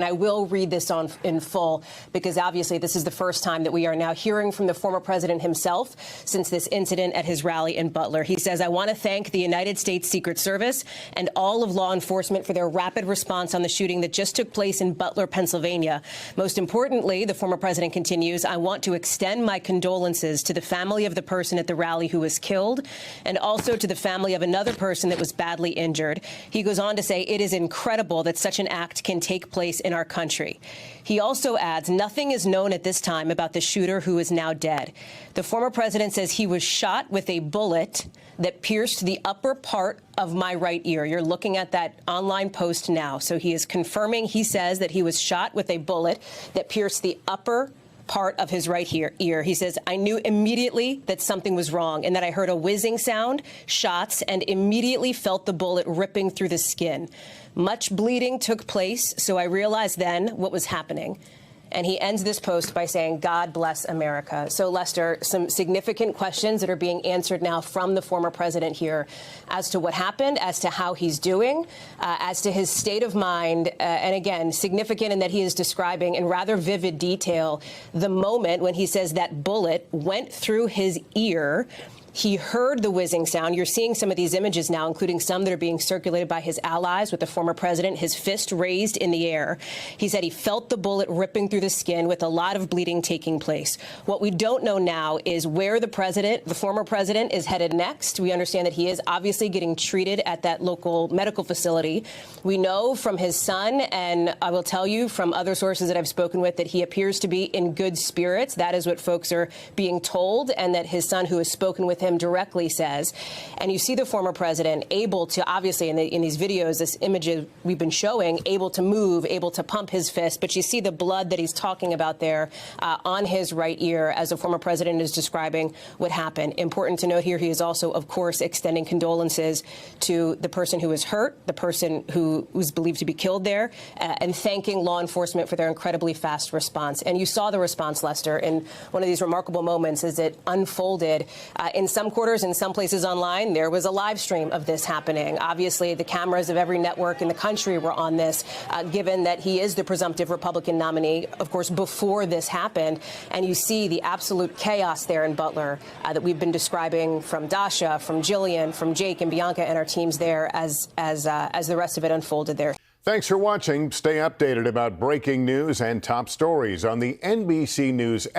I will read this in full because obviously this is the first time that we are now hearing from the former president himself since this incident at his rally in Butler. He says, "I want to thank the United States Secret Service and all of law enforcement for their rapid response on the shooting that just took place in Butler, Pennsylvania. Most importantly," the former president continues, "I want to extend my condolences to the family of the person at the rally who was killed and also to the family of another person that was badly injured." He goes on to say, "It is incredible that such an act can take place in our country." He also adds, "Nothing is known at this time about the shooter who is now dead." The former president says he was shot with a bullet that pierced the upper part of my right ear. You're looking at that online post now. So he is confirming, he says, that he was shot with a bullet that pierced the upper part of his right ear. He says, "I knew immediately that something was wrong and that I heard a whizzing sound, shots, and immediately felt the bullet ripping through the skin. Much bleeding took place, so I realized then what was happening." And he ends this post by saying, "God bless America." So, Lester, some significant questions that are being answered now from the former president here as to what happened, as to how he's doing, as to his state of mind. And again, significant in that he is describing in rather vivid detail the moment when he says that bullet went through his ear. He heard the whizzing sound. You're seeing some of these images now, including some that are being circulated by his allies with the former president, his fist raised in the air. He said he felt the bullet ripping through the skin with a lot of bleeding taking place. What we don't know now is where the former president, is headed next. We understand that he is obviously getting treated at that local medical facility. We know from his son, and I will tell you from other sources that I've spoken with, that he appears to be in good spirits. That is what folks are being told, and that his son, who has spoken with him directly, says. And you see the former president able to, obviously, in these videos, this images we've been showing, able to move, able to pump his fist. But you see the blood that he's talking about there on his right ear as the former president is describing what happened. Important to note here, he is also, of course, extending condolences to the person who was hurt, the person who was believed to be killed there, and thanking law enforcement for their incredibly fast response. And you saw the response, Lester, in one of these remarkable moments as it unfolded. In some quarters, in some places online, there was a live stream of this happening. Obviously, the cameras of every network in the country were on this, given that he is the presumptive Republican nominee, of course, before this happened. And you see the absolute chaos there in Butler that we've been describing from Dasha, from Jillian, from Jake and Bianca and our teams there as the rest of it unfolded there. Thanks for watching. Stay updated about breaking news and top stories on the NBC News app.